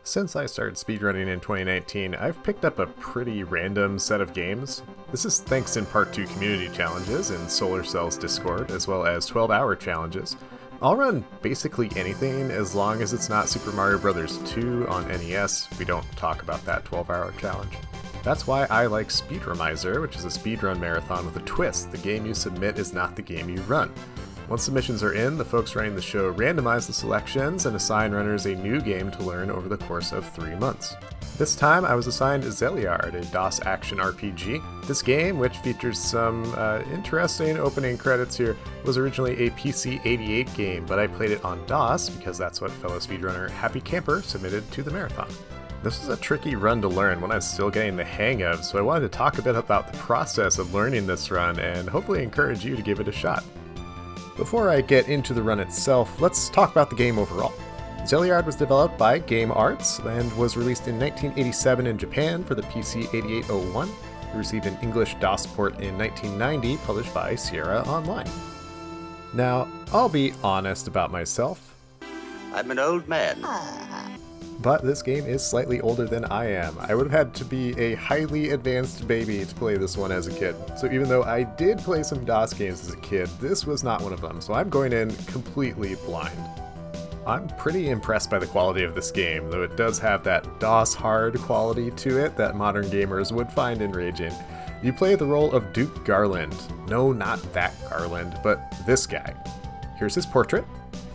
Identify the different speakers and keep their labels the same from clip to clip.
Speaker 1: Since I started speedrunning in 2019, I've picked up a pretty random set of games. This is thanks in part to community challenges in Solar Cell's Discord, as well as 12-hour challenges. I'll run basically anything as long as it's not Super Mario Bros. 2 on NES. We don't talk about that 12-hour challenge. That's why I like Speedromizer, which is a speedrun marathon with a twist. The game you submit is not the game you run. Once submissions are in, the folks running the show randomize the selections and assign runners a new game to learn over the course of 3 months. This time I was assigned Zeliard, a DOS action RPG. This game, which features some interesting opening credits here, was originally a PC 88 game, but I played it on DOS because that's what fellow speedrunner Happy Camper submitted to the marathon. This was a tricky run to learn, one I was still getting the hang of, so I wanted to talk a bit about the process of learning this run and hopefully encourage you to give it a shot. Before I get into the run itself, let's talk about the game overall. Zeliard was developed by Game Arts and was released in 1987 in Japan for the PC 8801. It received an English DOS port in 1990, published by Sierra Online. Now, I'll be honest about myself.
Speaker 2: I'm an old man.
Speaker 1: But this game is slightly older than I am. I would have had to be a highly advanced baby to play this one as a kid. So even though I did play some DOS games as a kid, this was not one of them, so I'm going in completely blind. I'm pretty impressed by the quality of this game, though it does have that DOS hard quality to it that modern gamers would find enraging. You play the role of Duke Garland. No, not that Garland, but this guy. Here's his portrait.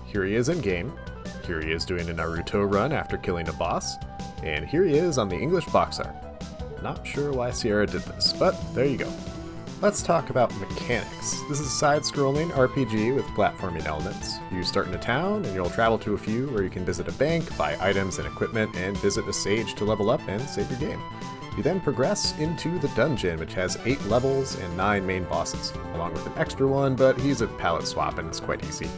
Speaker 1: Here he is in game. Here he is doing a Naruto run after killing a boss, and here he is on the English box art. Not sure why Sierra did this, but there you go. Let's talk about mechanics. This is a side-scrolling RPG with platforming elements. You start in a town, and you'll travel to a few where you can visit a bank, buy items and equipment, and visit a sage to level up and save your game. You then progress into the dungeon, which has 8 levels and 9 main bosses, along with an extra one, but he's a palette swap and it's quite easy.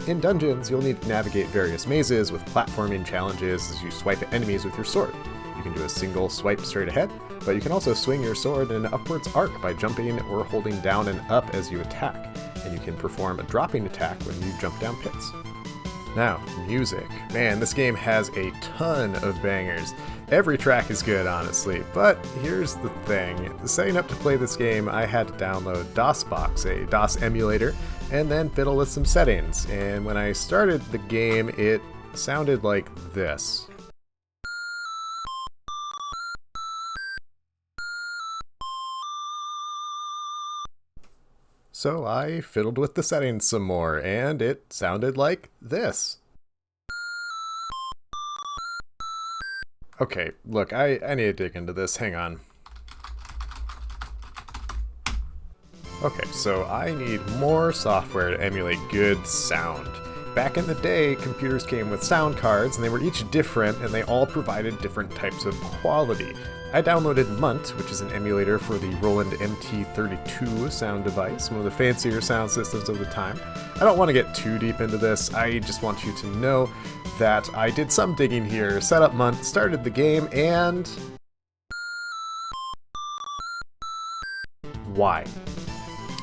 Speaker 1: In dungeons, you'll need to navigate various mazes with platforming challenges as you swipe at enemies with your sword. You can do a single swipe straight ahead, but you can also swing your sword in an upwards arc by jumping or holding down and up as you attack, and you can perform a dropping attack when you jump down pits. Now, music. Man, this game has a ton of bangers. Every track is good, honestly, but here's the thing. Setting up to play this game, I had to download DOSBox, a DOS emulator, and then fiddle with some settings, and when I started the game, it sounded like this. So I fiddled with the settings some more, and it sounded like this. Okay, look, I need to dig into this, hang on. Okay, so I need more software to emulate good sound. Back in the day, computers came with sound cards, and they were each different, and they all provided different types of quality. I downloaded Munt, which is an emulator for the Roland MT32 sound device, one of the fancier sound systems of the time. I don't want to get too deep into this, I just want you to know that I did some digging here, set up Munt, started the game, and... Why?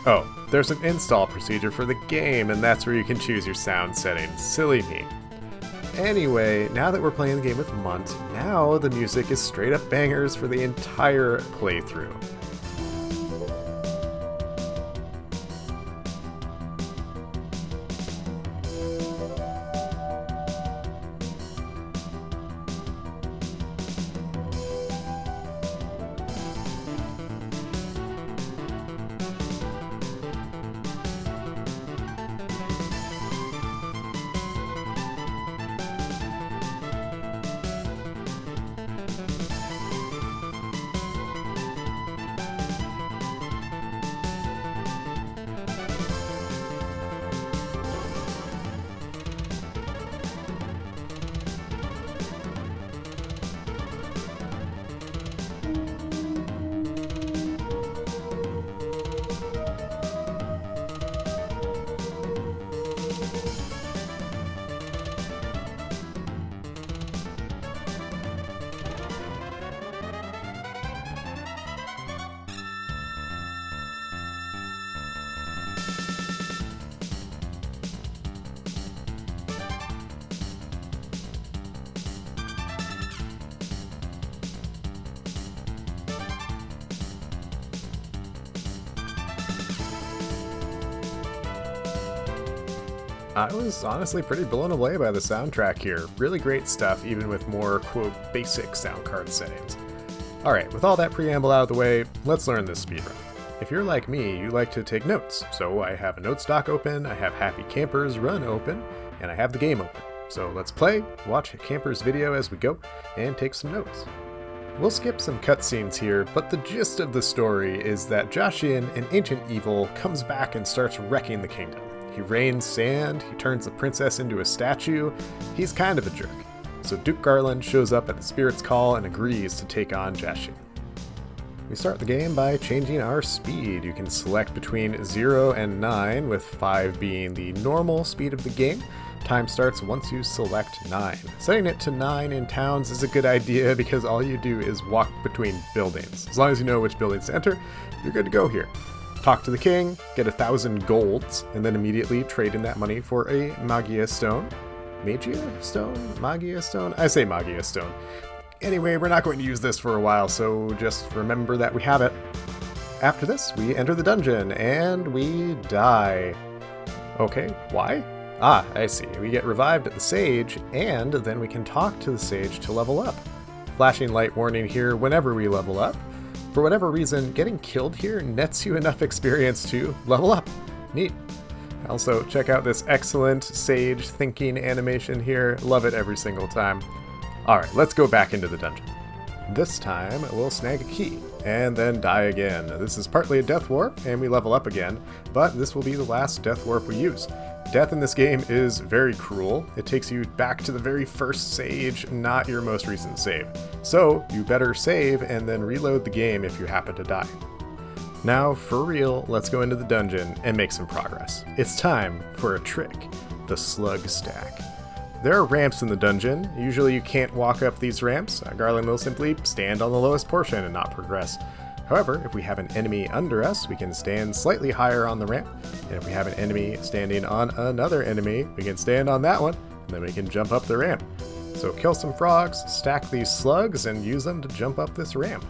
Speaker 1: Oh, there's an install procedure for the game, and that's where you can choose your sound settings. Silly me. Anyway, now that we're playing the game with Munt, now the music is straight up bangers for the entire playthrough. I was honestly pretty blown away by the soundtrack here. Really great stuff, even with more, quote, basic sound card settings. Alright, with all that preamble out of the way, let's learn this speedrun. If you're like me, you like to take notes, so I have a note stock open, I have Happy Campers Run open, and I have the game open. So let's play, watch Camper's video as we go, and take some notes. We'll skip some cutscenes here, but the gist of the story is that Joshin, an ancient evil, comes back and starts wrecking the kingdom. He rains sand, he turns the princess into a statue, he's kind of a jerk. So Duke Garland shows up at the Spirit's Call and agrees to take on Joshin. We start the game by changing our speed. You can select between 0 and 9, with 5 being the normal speed of the game. Time starts once you select 9. Setting it to 9 in towns is a good idea because all you do is walk between buildings. As long as you know which buildings to enter, you're good to go here. Talk to the king, get 1,000 golds, and then immediately trade in that money for a Magia Stone. Magia Stone? Magia Stone? I say Magia Stone. Anyway, we're not going to use this for a while, so just remember that we have it. After this, we enter the dungeon, and we die. Okay, why? Ah, I see. We get revived at the Sage, and then we can talk to the Sage to level up. Flashing light warning here whenever we level up. For whatever reason, getting killed here nets you enough experience to level up. Neat. Also, check out this excellent Sage thinking animation here. Love it every single time. Alright, let's go back into the dungeon. This time, we'll snag a key, and then die again. This is partly a death warp, and we level up again, but this will be the last death warp we use. Death in this game is very cruel. It takes you back to the very first Sage, not your most recent save. So, you better save and then reload the game if you happen to die. Now, for real, let's go into the dungeon and make some progress. It's time for a trick, the slug stack. There are ramps in the dungeon. Usually you can't walk up these ramps. Garland will simply stand on the lowest portion and not progress. However, if we have an enemy under us, we can stand slightly higher on the ramp. And if we have an enemy standing on another enemy, we can stand on that one, and then we can jump up the ramp. So kill some frogs, stack these slugs, and use them to jump up this ramp.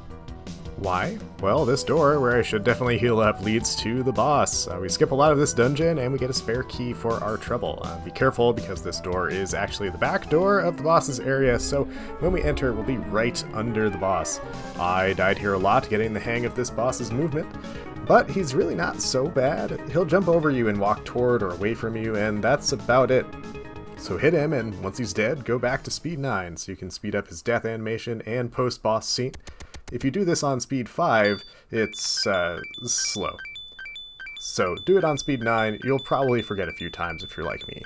Speaker 1: Why? Well, this door, where I should definitely heal up, leads to the boss. We skip a lot of this dungeon, and we get a spare key for our trouble. Be careful, because this door is actually the back door of the boss's area, so when we enter, we'll be right under the boss. I died here a lot getting the hang of this boss's movement, but he's really not so bad. He'll jump over you and walk toward or away from you, and that's about it. So hit him, and once he's dead, go back to speed 9, so you can speed up his death animation and post-boss scene. If you do this on speed 5, it's slow. So do it on speed 9, you'll probably forget a few times if you're like me.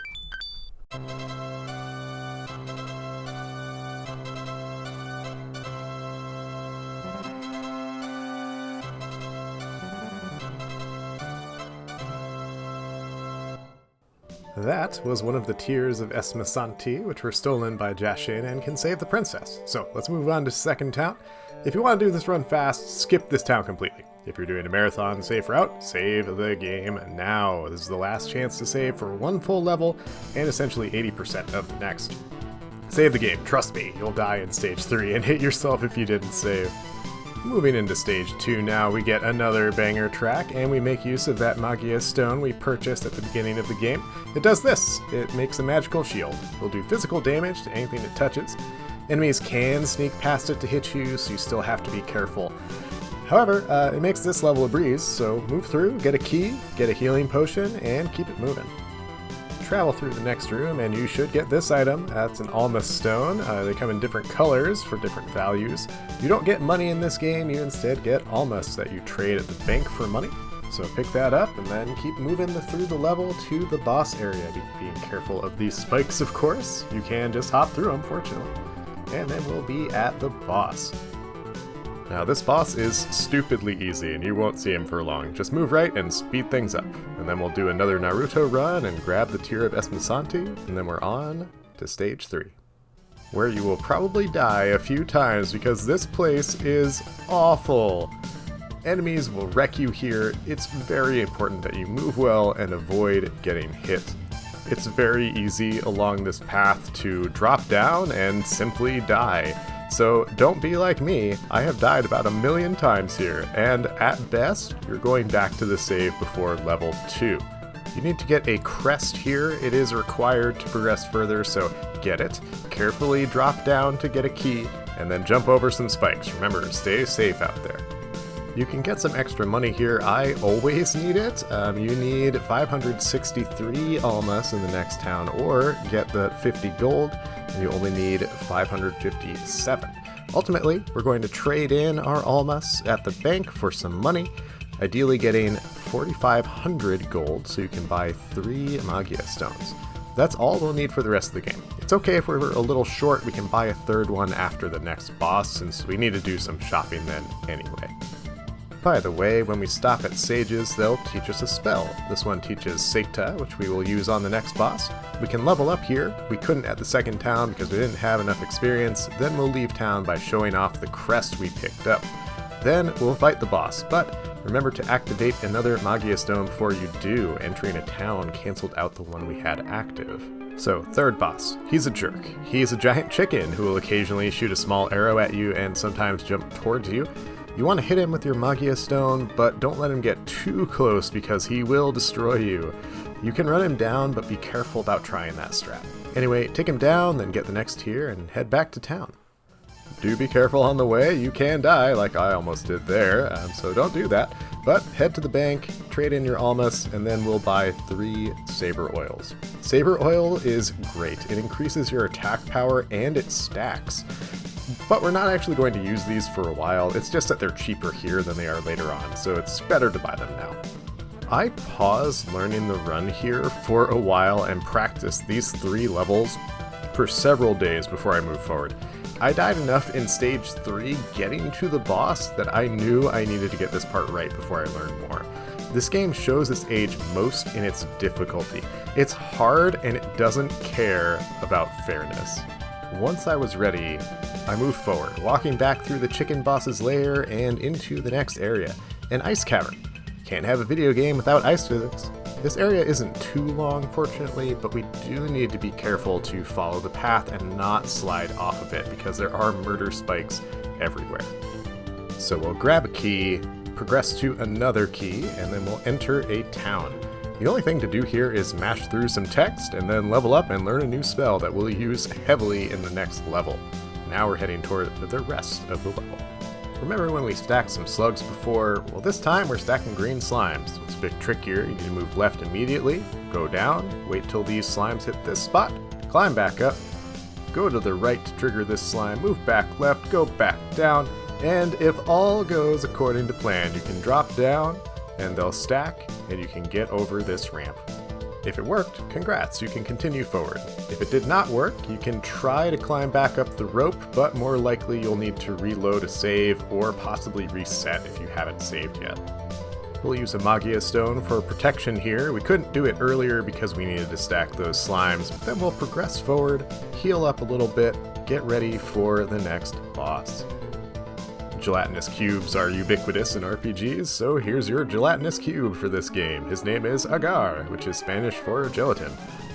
Speaker 1: That was one of the tears of Esmasanti, which were stolen by Joshin and can save the princess. So let's move on to second town. If you want to do this run fast, skip this town completely. If you're doing a marathon safe route, save the game now. This is the last chance to save for one full level and essentially 80% of the next. Save the game, trust me, you'll die in stage 3 and hit yourself if you didn't save. Moving into stage 2 now, we get another banger track, and we make use of that Magia Stone we purchased at the beginning of the game. It does this, it makes a magical shield. It will do physical damage to anything it touches. Enemies can sneak past it to hit you, so you still have to be careful. However, it makes this level a breeze, so move through, get a key, get a healing potion, and keep it moving. Travel through the next room, and you should get this item. That's an Alma Stone. They come in different colors for different values. You don't get money in this game, you instead get Almas that you trade at the bank for money. So pick that up, and then keep moving through the level to the boss area. Being careful of these spikes, of course. You can just hop through them, fortunately. And then we'll be at the boss. Now this boss is stupidly easy and you won't see him for long. Just move right and speed things up. And then we'll do another Naruto run and grab the Tear of Esmasanti, and then we're on to stage 3. Where you will probably die a few times because this place is awful. Enemies will wreck you here. It's very important that you move well and avoid getting hit. It's very easy along this path to drop down and simply die. So don't be like me. I have died about 1,000,000 times here, and at best, you're going back to the save before level 2. You need to get a crest here. It is required to progress further, so get it. Carefully drop down to get a key, and then jump over some spikes. Remember, stay safe out there. You can get some extra money here. I always need it. You need 563 almas in the next town, or get the 50 gold, and you only need 557. Ultimately, we're going to trade in our almas at the bank for some money, ideally getting 4,500 gold so you can buy 3 Magia stones. That's all we'll need for the rest of the game. It's okay if we're a little short, we can buy a third one after the next boss, since we need to do some shopping then anyway. By the way, when we stop at Sages, they'll teach us a spell. This one teaches Sekta, which we will use on the next boss. We can level up here. We couldn't at the second town because we didn't have enough experience. Then we'll leave town by showing off the crest we picked up. Then we'll fight the boss, but remember to activate another Magia Stone before you do. Entering a town canceled out the one we had active. So, third boss. He's a jerk. He's a giant chicken who will occasionally shoot a small arrow at you and sometimes jump towards you. You want to hit him with your Magia Stone, but don't let him get too close because he will destroy you. You can run him down, but be careful about trying that strat. Anyway, take him down, then get the next tier and head back to town. Do be careful on the way, you can die like I almost did there, so don't do that. But head to the bank, trade in your almas, and then we'll buy 3 Saber Oils. Saber Oil is great. It increases your attack power and it stacks. But we're not actually going to use these for a while. It's just that they're cheaper here than they are later on, so it's better to buy them now. I paused learning the run here for a while and practiced these 3 levels for several days before I moved forward. I died enough in stage 3 getting to the boss that I knew I needed to get this part right before I learned more. This game shows its age most in its difficulty. It's hard and it doesn't care about fairness. Once I was ready, I moved forward, walking back through the chicken boss's lair and into the next area, an ice cavern. Can't have a video game without ice physics. This area isn't too long, fortunately, but we do need to be careful to follow the path and not slide off of it because there are murder spikes everywhere. So we'll grab a key, progress to another key, and then we'll enter a town. The only thing to do here is mash through some text and then level up and learn a new spell that we'll use heavily in the next level. Now we're heading toward the rest of the level. Remember when we stacked some slugs before? Well, this time we're stacking green slimes. It's a bit trickier. You need to move left immediately, go down, wait till these slimes hit this spot, climb back up, go to the right to trigger this slime, move back left, go back down, and if all goes according to plan, you can drop down and they'll stack and you can get over this ramp. If it worked, congrats, you can continue forward. If it did not work, you can try to climb back up the rope, but more likely you'll need to reload a save or possibly reset if you haven't saved yet. We'll use a Magia Stone for protection here. We couldn't do it earlier because we needed to stack those slimes, but then we'll progress forward, heal up a little bit, get ready for the next boss. Gelatinous cubes are ubiquitous in RPGs, so here's your gelatinous cube for this game. His name is Agar, which is Spanish for gelatin.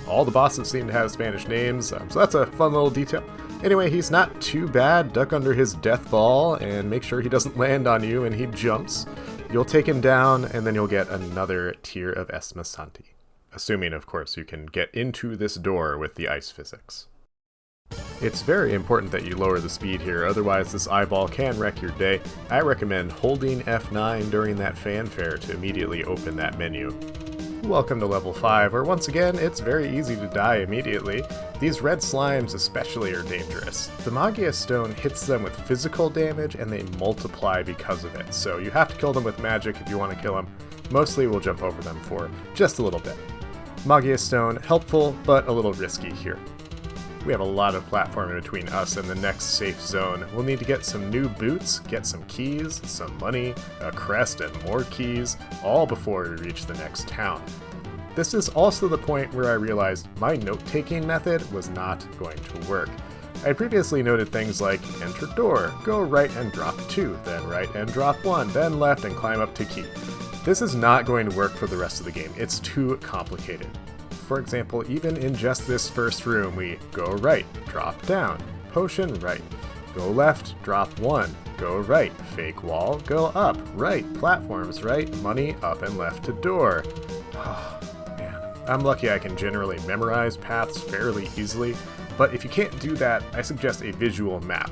Speaker 1: All the bosses seem to have Spanish names, so that's a fun little detail. Anyway, he's not too bad. Duck under his death ball and make sure he doesn't land on you and he jumps. You'll take him down and then you'll get another tier of Esma Santi. Assuming, of course, you can get into this door with the ice physics. It's very important that you lower the speed here, otherwise this eyeball can wreck your day. I recommend holding F9 during that fanfare to immediately open that menu. Welcome to level 5, where once again, it's very easy to die immediately. These red slimes especially are dangerous. The Magia Stone hits them with physical damage and they multiply because of it, so you have to kill them with magic if you want to kill them. Mostly we'll jump over them for just a little bit. Magia Stone, helpful, but a little risky here. We have a lot of platforming between us and the next safe zone. We'll need to get some new boots, get some keys, some money, a crest, and more keys, all before we reach the next town. This is also the point where I realized my note-taking method was not going to work. I previously noted things like enter door, go right and drop 2, then right and drop 1, then left and climb up to key. This is not going to work for the rest of the game. It's too complicated. For example, even in just this first room, we go right, drop down, potion right, go left, drop 1, go right, fake wall, go up, right, platforms right, money, up and left to door. Oh, man, I'm lucky I can generally memorize paths fairly easily, but if you can't do that, I suggest a visual map.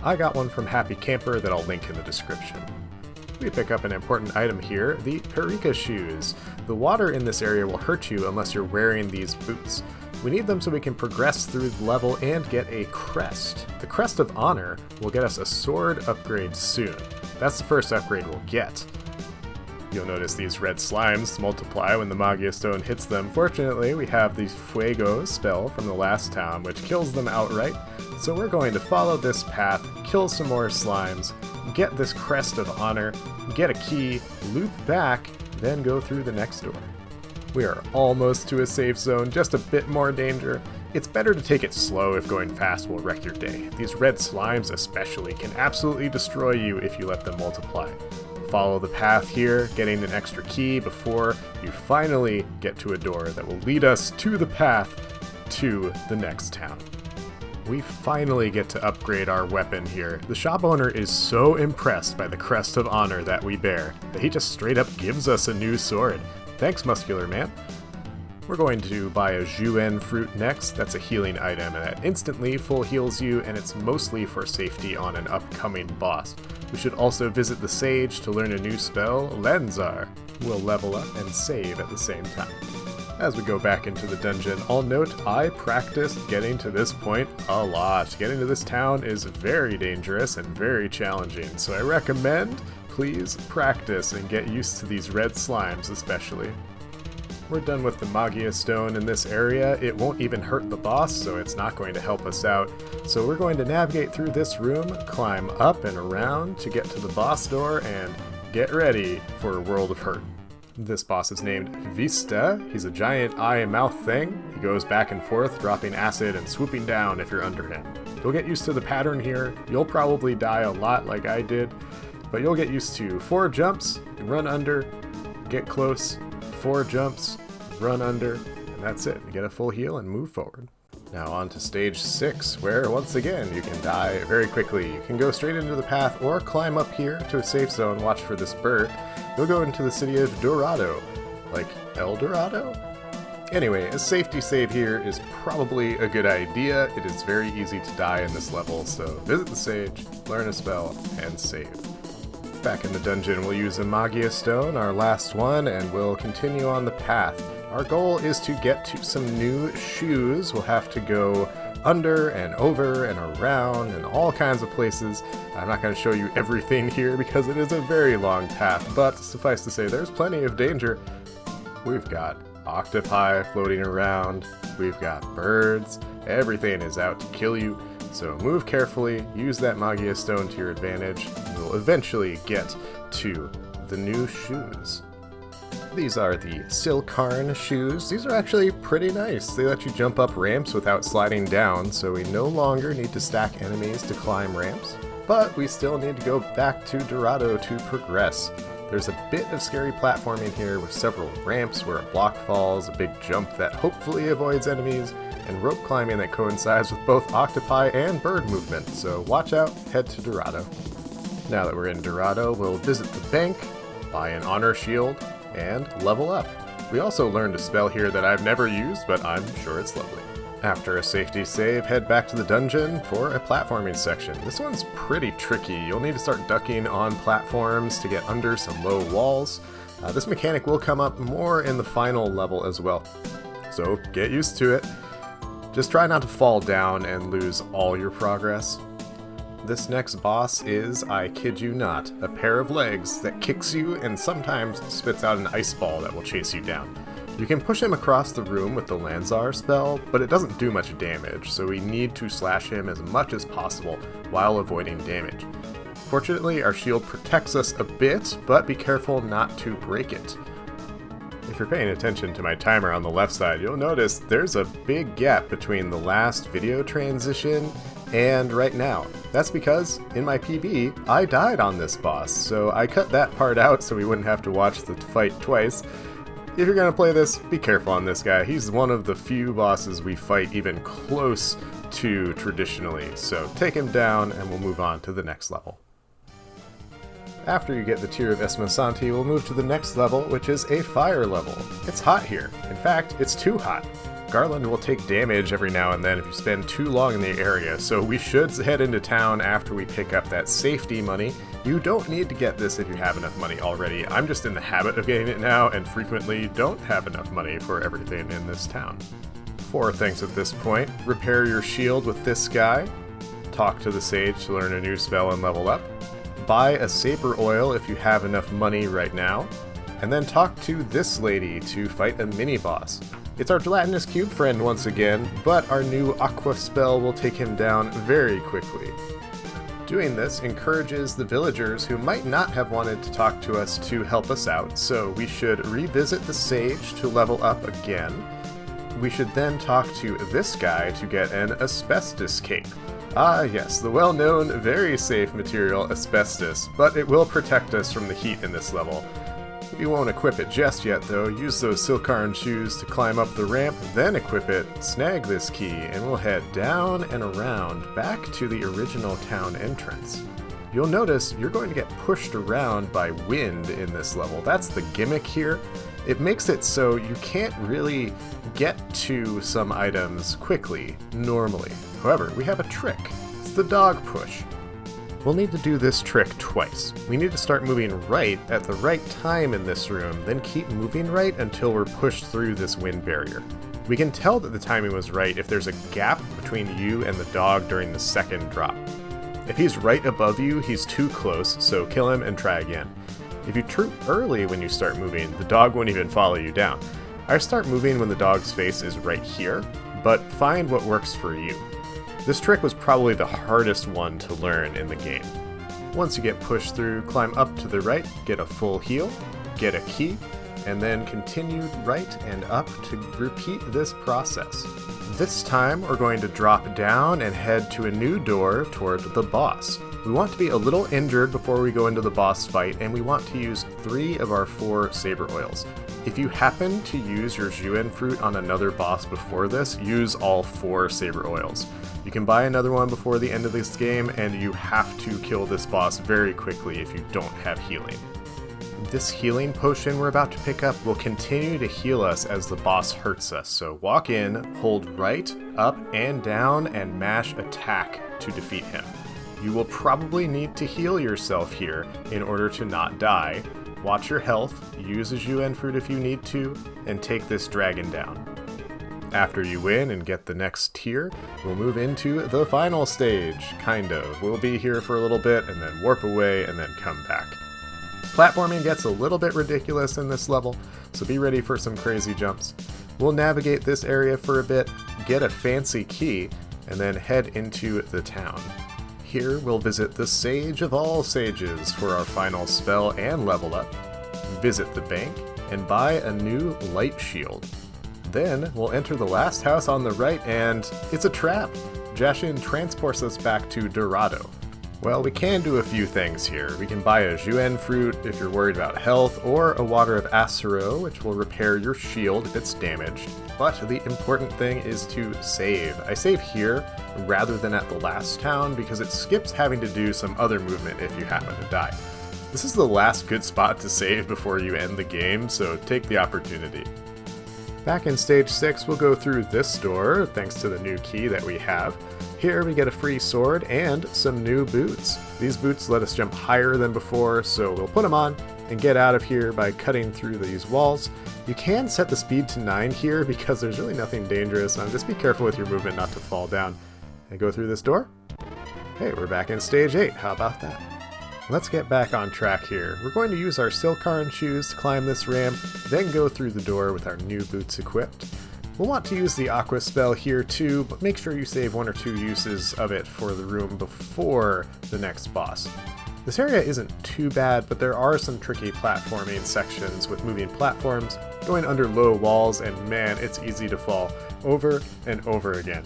Speaker 1: I got one from Happy Camper that I'll link in the description. We pick up an important item here, the Parika shoes. The water in this area will hurt you unless you're wearing these boots. We need them so we can progress through the level and get a crest. The Crest of Honor will get us a sword upgrade soon. That's the first upgrade we'll get. You'll notice these red slimes multiply when the Magia Stone hits them. Fortunately, we have the Fuego spell from the last town, which kills them outright. So we're going to follow this path, kill some more slimes, get this Crest of Honor, get a key, loop back, then go through the next door. We are almost to a safe zone, just a bit more danger. It's better to take it slow if going fast will wreck your day. These red slimes especially can absolutely destroy you if you let them multiply. Follow the path here, getting an extra key before you finally get to a door that will lead us to the path to the next town. We finally get to upgrade our weapon here. The shop owner is so impressed by the Crest of Honor that we bear that he just straight up gives us a new sword. Thanks, Muscular Man. We're going to buy a Juen fruit next. That's a healing item, and that instantly full heals you, and it's mostly for safety on an upcoming boss. We should also visit the Sage to learn a new spell, Lenzar. We'll level up and save at the same time. As we go back into the dungeon, I'll note I practiced getting to this point a lot. Getting to this town is very dangerous and very challenging, so I recommend please practice and get used to these red slimes especially. We're done with the Magia Stone in this area. It won't even hurt the boss, so it's not going to help us out. So we're going to navigate through this room, climb up and around to get to the boss door, and get ready for a world of hurt. This boss is named Vista. He's a giant eye and mouth thing. He goes back and forth, dropping acid and swooping down if you're under him. You'll get used to the pattern here. You'll probably die a lot like I did, but you'll get used to 4 jumps, run under, get close, 4 jumps, run under, and that's it. You get a full heal and move forward. Now on to stage 6, where once again you can die very quickly. You can go straight into the path or climb up here to a safe zone, watch for this bird. You'll go into the city of Dorado. Like El Dorado? Anyway, a safety save here is probably a good idea. It is very easy to die in this level, so visit the Sage, learn a spell, and save. Back in the dungeon, we'll use a Magia Stone, our last one, and we'll continue on the path. Our goal is to get to some new shoes. We'll have to go under and over and around and all kinds of places. I'm not going to show you everything here because it is a very long path, but suffice to say there's plenty of danger. We've got octopi floating around, we've got birds, everything is out to kill you. So move carefully, use that Magia Stone to your advantage, and we'll eventually get to the new shoes. These are the Silkarn shoes. These are actually pretty nice. They let you jump up ramps without sliding down, so we no longer need to stack enemies to climb ramps. But we still need to go back to Dorado to progress. There's a bit of scary platforming here with several ramps where a block falls, a big jump that hopefully avoids enemies, and rope climbing that coincides with both octopi and bird movement, so watch out, head to Dorado. Now that we're in Dorado, we'll visit the bank, buy an honor shield, and level up. We also learned a spell here that I've never used, but I'm sure it's lovely. After a safety save, head back to the dungeon for a platforming section. This one's pretty tricky. You'll need to start ducking on platforms to get under some low walls. This mechanic will come up more in the final level as well, so get used to it. Just try not to fall down and lose all your progress. This next boss is, I kid you not, a pair of legs that kicks you and sometimes spits out an ice ball that will chase you down. You can push him across the room with the Lenzar spell, but it doesn't do much damage, so we need to slash him as much as possible while avoiding damage. Fortunately, our shield protects us a bit, but be careful not to break it. If you're paying attention to my timer on the left side, you'll notice there's a big gap between the last video transition and right now. That's because, in my PB, I died on this boss, so I cut that part out so we wouldn't have to watch the fight twice. If you're gonna play this, be careful on this guy. He's one of the few bosses we fight even close to traditionally, so take him down and we'll move on to the next level. After you get the Tear of Esmasanti, we'll move to the next level, which is a fire level. It's hot here. In fact, it's too hot. Garland will take damage every now and then if you spend too long in the area, so we should head into town after we pick up that safety money. You don't need to get this if you have enough money already. I'm just in the habit of getting it now and frequently don't have enough money for everything in this town. 4 things at this point. Repair your shield with this guy. Talk to the sage to learn a new spell and level up. Buy a saber oil if you have enough money right now. And then talk to this lady to fight a mini-boss. It's our gelatinous cube friend once again, but our new aqua spell will take him down very quickly. Doing this encourages the villagers who might not have wanted to talk to us to help us out, so we should revisit the sage to level up again. We should then talk to this guy to get an asbestos cape. Ah yes, the well-known, very safe material asbestos, but it will protect us from the heat in this level. We won't equip it just yet though. Use those Silkarn shoes to climb up the ramp, then equip it, snag this key, and we'll head down and around back to the original town entrance. You'll notice you're going to get pushed around by wind in this level. That's the gimmick here. It makes it so you can't really get to some items quickly, normally. However, we have a trick. It's the dog push. We'll need to do this trick twice. We need to start moving right at the right time in this room, then keep moving right until we're pushed through this wind barrier. We can tell that the timing was right if there's a gap between you and the dog during the second drop. If he's right above you, he's too close, so kill him and try again. If you troop early when you start moving, the dog won't even follow you down. I start moving when the dog's face is right here, but find what works for you. This trick was probably the hardest one to learn in the game. Once you get pushed through, climb up to the right, get a full heal, get a key, and then continue right and up to repeat this process. This time we're going to drop down and head to a new door toward the boss. We want to be a little injured before we go into the boss fight, and we want to use 3 of our 4 saber oils. If you happen to use your Juen fruit on another boss before this, use all 4 saber oils. You can buy another one before the end of this game, and you have to kill this boss very quickly if you don't have healing. This healing potion we're about to pick up will continue to heal us as the boss hurts us, so walk in, hold right, up, and down, and mash attack to defeat him. You will probably need to heal yourself here in order to not die. Watch your health, use a Juen fruit if you need to, and take this dragon down. After you win and get the next tier, we'll move into the final stage, kind of. We'll be here for a little bit and then warp away and then come back. Platforming gets a little bit ridiculous in this level, so be ready for some crazy jumps. We'll navigate this area for a bit, get a fancy key, and then head into the town. Here we'll visit the Sage of all Sages for our final spell and level up, visit the bank, and buy a new light shield. Then we'll enter the last house on the right, and it's a trap! Jashin transports us back to Dorado. Well, we can do a few things here. We can buy a Juen fruit if you're worried about health, or a water of Acero, which will repair your shield if it's damaged. But the important thing is to save. I save here rather than at the last town because it skips having to do some other movement if you happen to die. This is the last good spot to save before you end the game, so take the opportunity. Back in stage 6, we'll go through this door, thanks to the new key that we have. Here we get a free sword and some new boots. These boots let us jump higher than before, so we'll put them on and get out of here by cutting through these walls. You can set the speed to 9 here because there's really nothing dangerous, just be careful with your movement not to fall down. And go through this door. Hey, we're back in stage 8, how about that? Let's get back on track here. We're going to use our Silkarn shoes to climb this ramp, then go through the door with our new boots equipped. We'll want to use the Aqua spell here too, but make sure you save 1 or 2 uses of it for the room before the next boss. This area isn't too bad, but there are some tricky platforming sections with moving platforms, going under low walls, and man, it's easy to fall over and over again.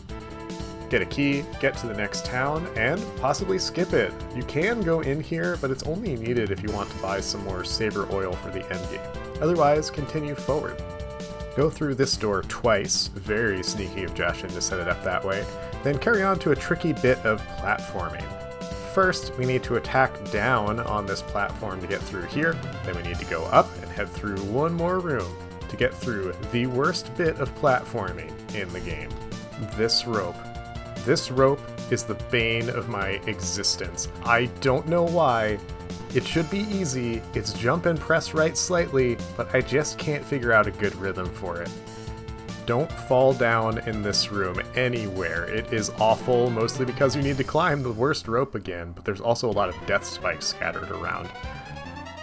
Speaker 1: Get a key, get to the next town, and possibly skip it. You can go in here, but it's only needed if you want to buy some more saber oil for the endgame. Otherwise, continue forward. Go through this door twice, very sneaky of Jashin to set it up that way, then carry on to a tricky bit of platforming. first, we need to attack down on this platform to get through here. Then we need to go up and head through one more room to get through the worst bit of platforming in the game. This rope. This rope is the bane of my existence. I don't know why. It should be easy, it's jump and press right slightly, but I just can't figure out a good rhythm for it. Don't fall down in this room anywhere. It is awful, mostly because you need to climb the worst rope again, but there's also a lot of death spikes scattered around.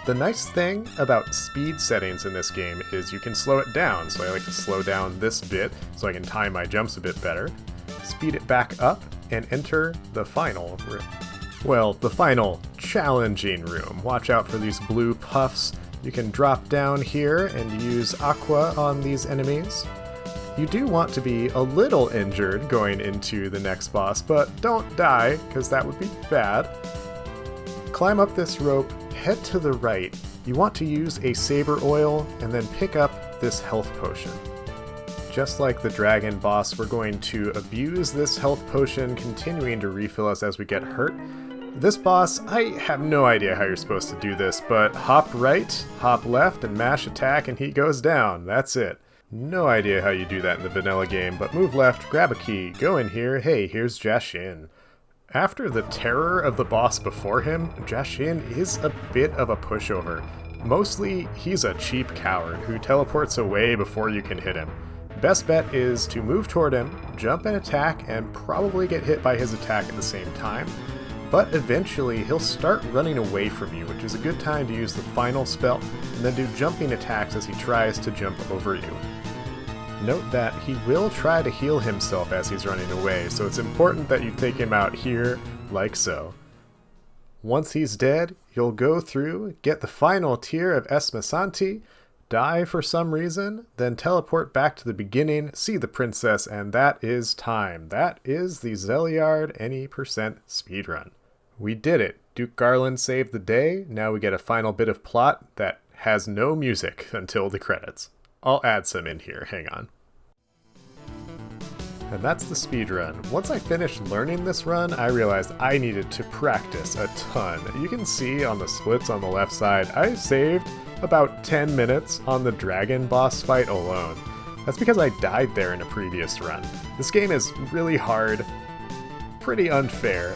Speaker 1: The nice thing about speed settings in this game is you can slow it down, so I like to slow down this bit so I can time my jumps a bit better, speed it back up, and enter the final room. Well, the final challenging room. Watch out for these blue puffs. You can drop down here and use aqua on these enemies. You do want to be a little injured going into the next boss, but don't die, because that would be bad. Climb up this rope, head to the right. You want to use a saber oil and then pick up this health potion. Just like the dragon boss, we're going to abuse this health potion, continuing to refill us as we get hurt. This boss, I have no idea how you're supposed to do this, but hop right, hop left, and mash attack and he goes down. That's it. No idea how you do that in the vanilla game, but move left, grab a key, go in here, hey, here's Jashin. After the terror of the boss before him, Jashin is a bit of a pushover. Mostly, he's a cheap coward who teleports away before you can hit him. Best bet is to move toward him, jump and attack, and probably get hit by his attack at the same time. But eventually, he'll start running away from you, which is a good time to use the final spell, and then do jumping attacks as he tries to jump over you. Note that he will try to heal himself as he's running away, so it's important that you take him out here, like so. Once he's dead, you'll go through, get the final tier of Esmasanti, die for some reason, then teleport back to the beginning, see the princess, and that is time. That is the Zeliard Any percent speedrun. We did it. Duke Garland saved the day. Now we get a final bit of plot that has no music until the credits. I'll add some in here, hang on. And that's the speedrun. Once I finished learning this run, I realized I needed to practice a ton. You can see on the splits on the left side, I saved about 10 minutes on the dragon boss fight alone. That's because I died there in a previous run. This game is really hard, pretty unfair,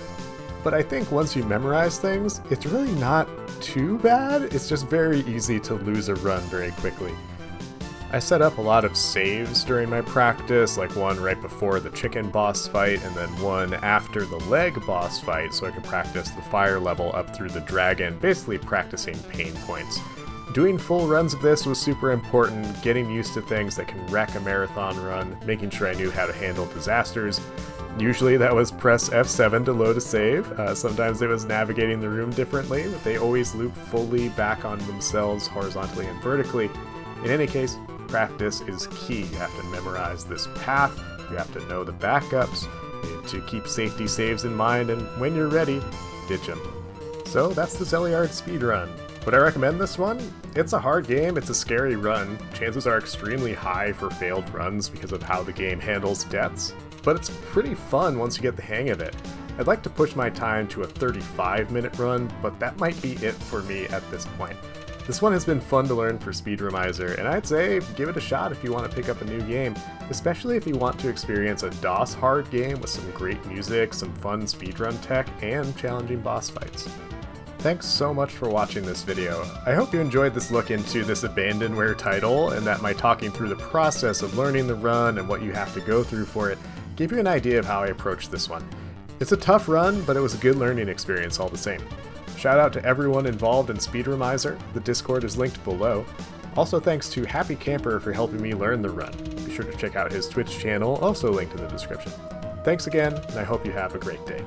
Speaker 1: but I think once you memorize things, it's really not too bad. It's just very easy to lose a run very quickly. I set up a lot of saves during my practice, like one right before the chicken boss fight and then one after the leg boss fight, so I could practice the fire level up through the dragon, basically practicing pain points. Doing full runs of this was super important, getting used to things that can wreck a marathon run, making sure I knew how to handle disasters. Usually that was press F7 to load a save. Sometimes it was navigating the room differently, but they always loop fully back on themselves horizontally and vertically. In any case, practice is key. You have to memorize this path, you have to know the backups, you need to keep safety saves in mind, and when you're ready, ditch them. So that's the Zeliard speedrun. Would I recommend this one? It's a hard game, it's a scary run. Chances are extremely high for failed runs because of how the game handles deaths, but it's pretty fun once you get the hang of it. I'd like to push my time to a 35-minute run, but that might be it for me at this point. This one has been fun to learn for Speedromizer, and I'd say give it a shot if you want to pick up a new game, especially if you want to experience a DOS hard game with some great music, some fun speedrun tech, and challenging boss fights. Thanks so much for watching this video. I hope you enjoyed this look into this abandonware title, and that my talking through the process of learning the run and what you have to go through for it gave you an idea of how I approached this one. It's a tough run, but it was a good learning experience all the same. Shout out to everyone involved in Speedromizer, the Discord is linked below. Also thanks to Happy Camper for helping me learn the run. Be sure to check out his Twitch channel, also linked in the description. Thanks again, and I hope you have a great day.